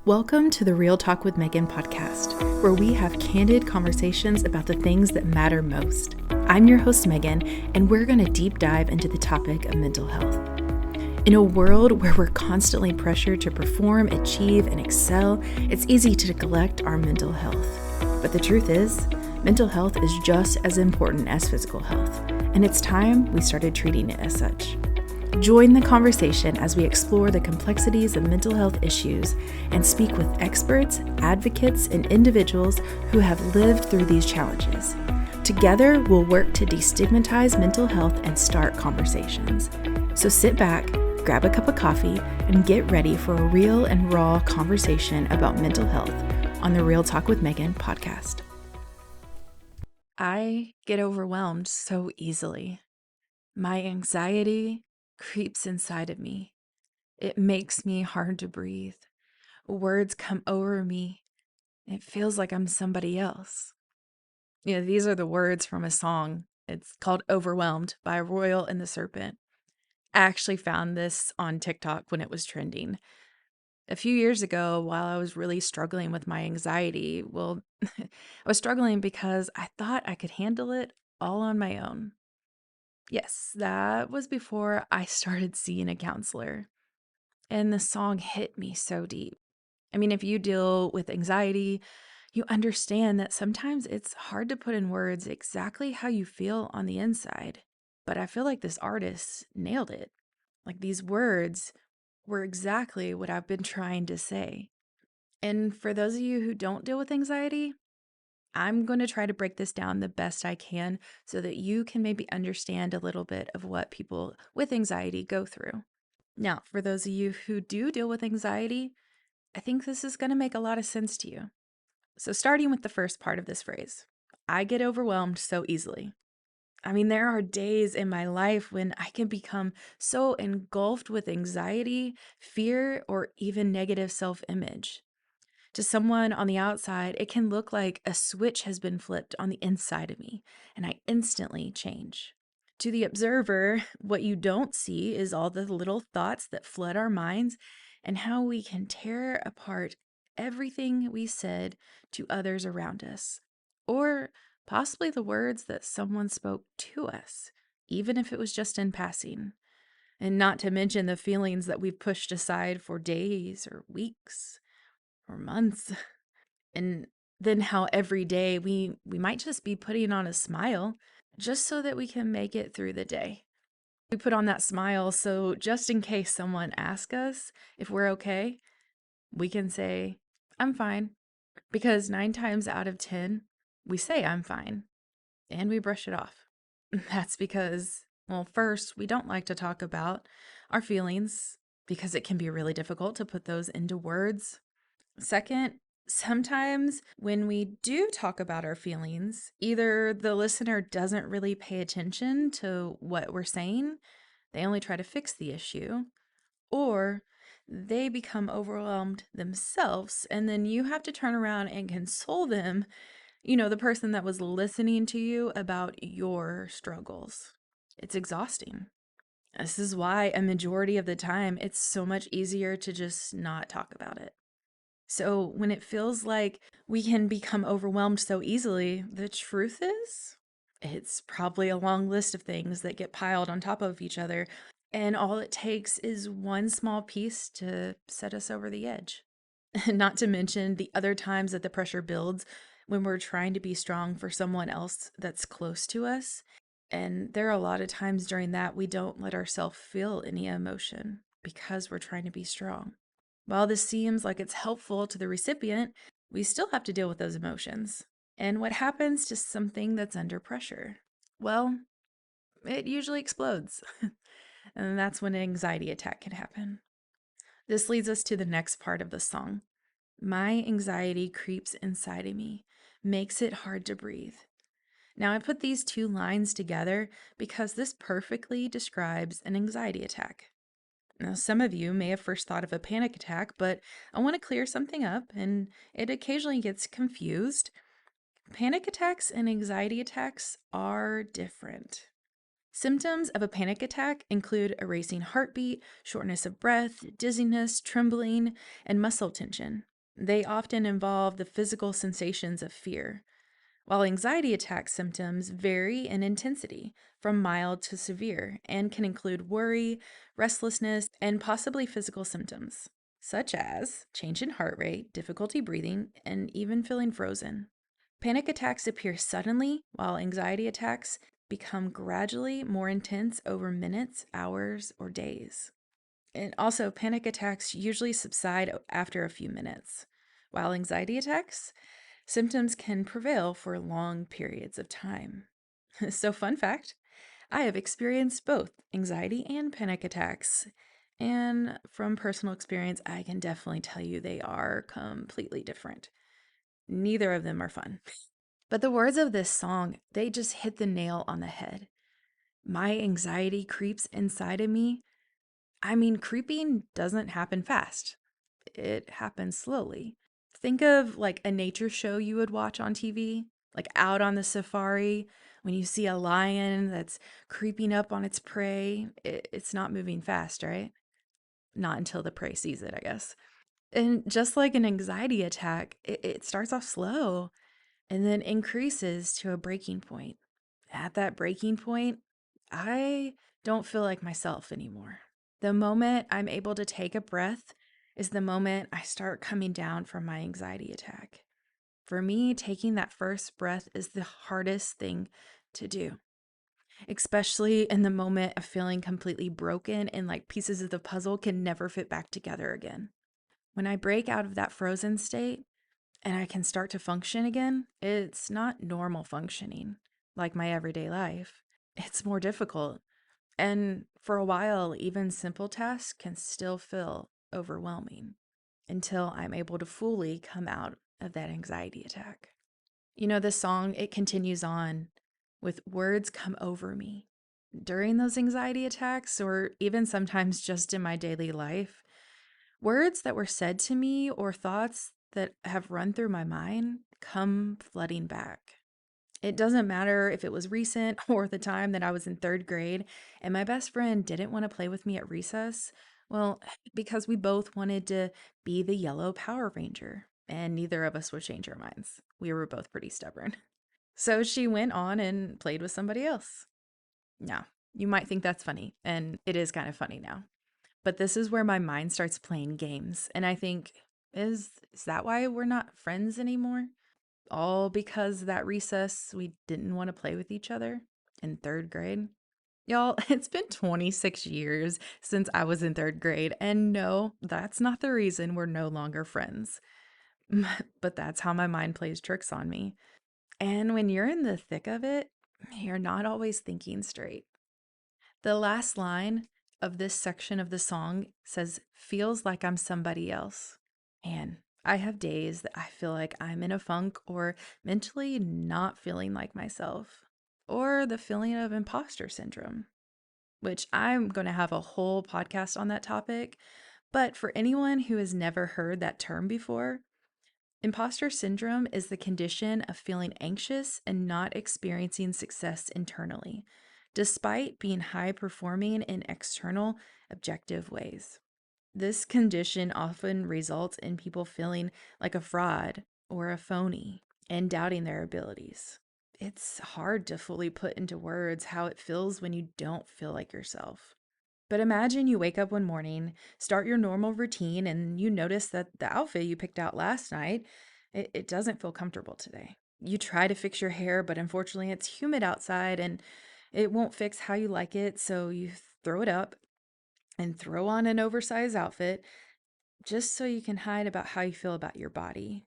Welcome to the Real Talk with Megan podcast, where we have candid conversations about the things that matter most. I'm your host, Megan, and we're going to deep dive into the topic of mental health. In a world where we're constantly pressured to perform, achieve, and excel, it's easy to neglect our mental health. But the truth is, mental health is just as important as physical health, and it's time we started treating it as such. Join the conversation as we explore the complexities of mental health issues and speak with experts, advocates, and individuals who have lived through these challenges. Together, we'll work to destigmatize mental health and start conversations. So sit back, grab a cup of coffee, and get ready for a real and raw conversation about mental health on the Real Talk with Megan podcast. I get overwhelmed so easily. My anxiety creeps inside of me. It makes me hard to breathe. Words come over me. It feels like I'm somebody else. These are the words from a song. It's called Overwhelmed by Royal and the Serpent. I actually found this on TikTok when it was trending. A few years ago, while I was really struggling with my anxiety, I was struggling because I thought I could handle it all on my own. Yes, that was before I started seeing a counselor. And the song hit me so deep. If you deal with anxiety, you understand that sometimes it's hard to put in words exactly how you feel on the inside. But I feel like this artist nailed it. Like these words were exactly what I've been trying to say. And for those of you who don't deal with anxiety, I'm going to try to break this down the best I can so that you can maybe understand a little bit of what people with anxiety go through. Now, for those of you who do deal with anxiety, I think this is going to make a lot of sense to you. So starting with the first part of this phrase, I get overwhelmed so easily. There are days in my life when I can become so engulfed with anxiety, fear, or even negative self-image. To someone on the outside, it can look like a switch has been flipped on the inside of me, and I instantly change. To the observer, what you don't see is all the little thoughts that flood our minds and how we can tear apart everything we said to others around us, or possibly the words that someone spoke to us, even if it was just in passing. And not to mention the feelings that we've pushed aside for days or weeks or months. And then how every day we might just be putting on a smile just so that we can make it through the day. We put on that smile so just in case someone asks us if we're okay, we can say, I'm fine. Because 9 times out of 10, we say I'm fine and we brush it off. That's because, first, we don't like to talk about our feelings because it can be really difficult to put those into words. Second, sometimes when we do talk about our feelings, either the listener doesn't really pay attention to what we're saying, they only try to fix the issue, or they become overwhelmed themselves, and then you have to turn around and console them, the person that was listening to you about your struggles. It's exhausting. This is why a majority of the time it's so much easier to just not talk about it. So when it feels like we can become overwhelmed so easily, the truth is, it's probably a long list of things that get piled on top of each other. And all it takes is one small piece to set us over the edge. Not to mention the other times that the pressure builds when we're trying to be strong for someone else that's close to us. And there are a lot of times during that we don't let ourselves feel any emotion because we're trying to be strong. While this seems like it's helpful to the recipient, we still have to deal with those emotions. And what happens to something that's under pressure? Well, it usually explodes. And that's when an anxiety attack can happen. This leads us to the next part of the song. My anxiety creeps inside of me, makes it hard to breathe. Now, I put these two lines together because this perfectly describes an anxiety attack. Now, some of you may have first thought of a panic attack, but I want to clear something up, and it occasionally gets confused. Panic attacks and anxiety attacks are different. Symptoms of a panic attack include a racing heartbeat, shortness of breath, dizziness, trembling, and muscle tension. They often involve the physical sensations of fear, while anxiety attack symptoms vary in intensity from mild to severe and can include worry, restlessness, and possibly physical symptoms, such as change in heart rate, difficulty breathing, and even feeling frozen. Panic attacks appear suddenly, while anxiety attacks become gradually more intense over minutes, hours, or days. And also, panic attacks usually subside after a few minutes, while anxiety attacks, symptoms can prevail for long periods of time. So, fun fact, I have experienced both anxiety and panic attacks. And from personal experience, I can definitely tell you they are completely different. Neither of them are fun. But the words of this song, they just hit the nail on the head. My anxiety creeps inside of me. I mean, creeping doesn't happen fast, it happens slowly. Think of like a nature show you would watch on TV, like out on the safari when you see a lion that's creeping up on its prey. It's not moving fast, right? Not until the prey sees it, I guess. And just like an anxiety attack, it starts off slow and then increases to a breaking point. At that breaking point, I don't feel like myself anymore. The moment I'm able to take a breath is the moment I start coming down from my anxiety attack. For me, taking that first breath is the hardest thing to do, especially in the moment of feeling completely broken and like pieces of the puzzle can never fit back together again. When I break out of that frozen state, and I can start to function again, it's not normal functioning like my everyday life. It's more difficult. And for a while, even simple tasks can still feel overwhelming until I'm able to fully come out of that anxiety attack. You know, this song, it continues on with words come over me. During those anxiety attacks, or even sometimes just in my daily life, words that were said to me or thoughts that have run through my mind come flooding back. It doesn't matter if it was recent or the time that I was in third grade and my best friend didn't want to play with me at recess. Well, because we both wanted to be the yellow Power Ranger and neither of us would change our minds. We were both pretty stubborn. So she went on and played with somebody else. Now, you might think that's funny, and it is kind of funny now. But this is where my mind starts playing games. And I think, is that why we're not friends anymore? All because that recess we didn't want to play with each other in third grade? Y'all, it's been 26 years since I was in third grade. And no, that's not the reason we're no longer friends. But that's how my mind plays tricks on me. And when you're in the thick of it, you're not always thinking straight. The last line of this section of the song says, feels like I'm somebody else. Man, I have days that I feel like I'm in a funk or mentally not feeling like myself, or the feeling of imposter syndrome, which I'm going to have a whole podcast on that topic. But for anyone who has never heard that term before, imposter syndrome is the condition of feeling anxious and not experiencing success internally, despite being high performing in external, objective ways. This condition often results in people feeling like a fraud or a phony and doubting their abilities. It's hard to fully put into words how it feels when you don't feel like yourself. But imagine you wake up one morning, start your normal routine, and you notice that the outfit you picked out last night, it doesn't feel comfortable today. You try to fix your hair, but unfortunately it's humid outside and it won't fix how you like it, so you throw it up and throw on an oversized outfit just so you can hide about how you feel about your body.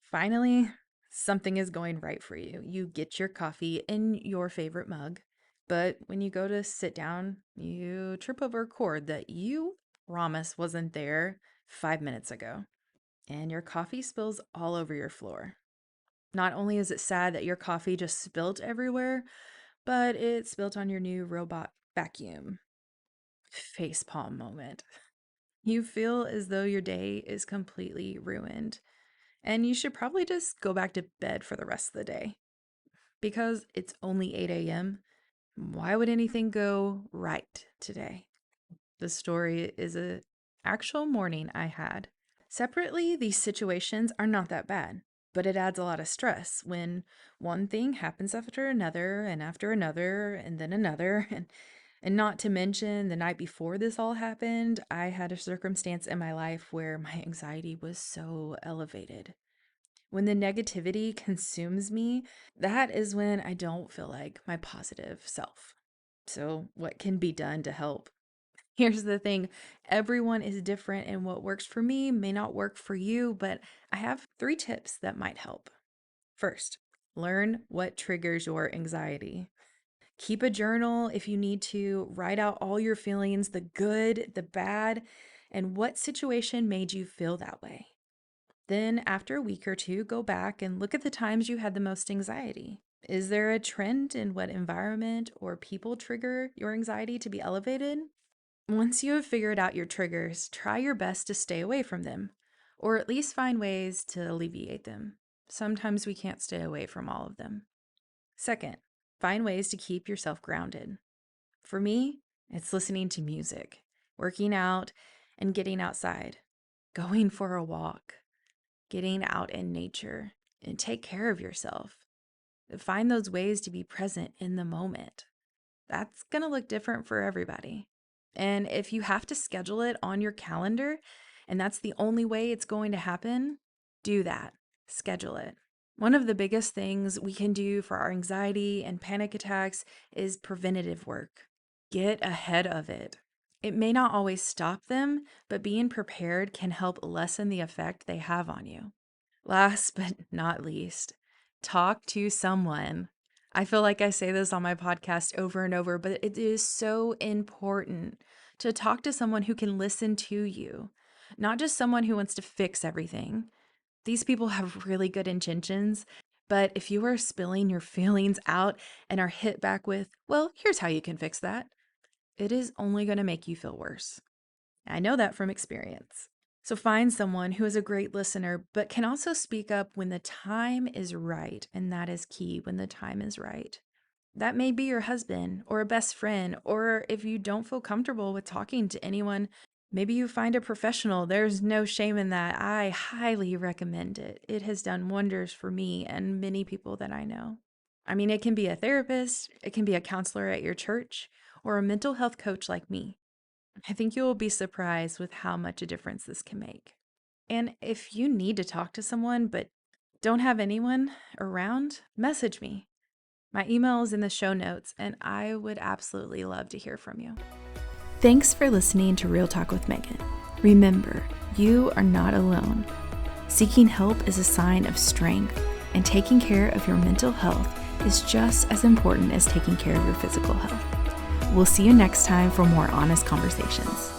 Finally, something is going right for you. You get your coffee in your favorite mug, but when you go to sit down, you trip over a cord that you promise wasn't there 5 minutes ago, and your coffee spills all over your floor. Not only is it sad that your coffee just spilled everywhere, but it spilled on your new robot vacuum. Facepalm moment. You feel as though your day is completely ruined, and you should probably just go back to bed for the rest of the day. Because it's only 8 a.m., why would anything go right today? The story is a actual morning I had. Separately, these situations are not that bad, but it adds a lot of stress when one thing happens after another and after another and then another. And not to mention, the night before this all happened, I had a circumstance in my life where my anxiety was so elevated. When the negativity consumes me, that is when I don't feel like my positive self. So, what can be done to help? Here's the thing, everyone is different, and what works for me may not work for you, but I have 3 tips that might help. First, learn what triggers your anxiety. Keep a journal if you need to. Write out all your feelings, the good, the bad, and what situation made you feel that way. Then, after a week or two, go back and look at the times you had the most anxiety. Is there a trend in what environment or people trigger your anxiety to be elevated? Once you have figured out your triggers, try your best to stay away from them, or at least find ways to alleviate them. Sometimes we can't stay away from all of them. Second, find ways to keep yourself grounded. For me, it's listening to music, working out, and getting outside, going for a walk, getting out in nature, and take care of yourself. Find those ways to be present in the moment. That's going to look different for everybody. And if you have to schedule it on your calendar and that's the only way it's going to happen, do that. Schedule it. One of the biggest things we can do for our anxiety and panic attacks is preventative work. Get ahead of it. It may not always stop them, but being prepared can help lessen the effect they have on you. Last but not least, talk to someone. I feel like I say this on my podcast over and over, but it is so important to talk to someone who can listen to you, not just someone who wants to fix everything. These people have really good intentions, but if you are spilling your feelings out and are hit back with, well, here's how you can fix that, it is only going to make you feel worse. I know that from experience. So find someone who is a great listener, but can also speak up when the time is right. And that is key, when the time is right. That may be your husband or a best friend, or if you don't feel comfortable with talking to anyone, maybe you find a professional. There's no shame in that. I highly recommend it. It has done wonders for me and many people that I know. I mean, it can be a therapist, it can be a counselor at your church, or a mental health coach like me. I think you will be surprised with how much a difference this can make. And if you need to talk to someone but don't have anyone around, message me. My email is in the show notes, and I would absolutely love to hear from you. Thanks for listening to Real Talk with Megan. Remember, you are not alone. Seeking help is a sign of strength, and taking care of your mental health is just as important as taking care of your physical health. We'll see you next time for more honest conversations.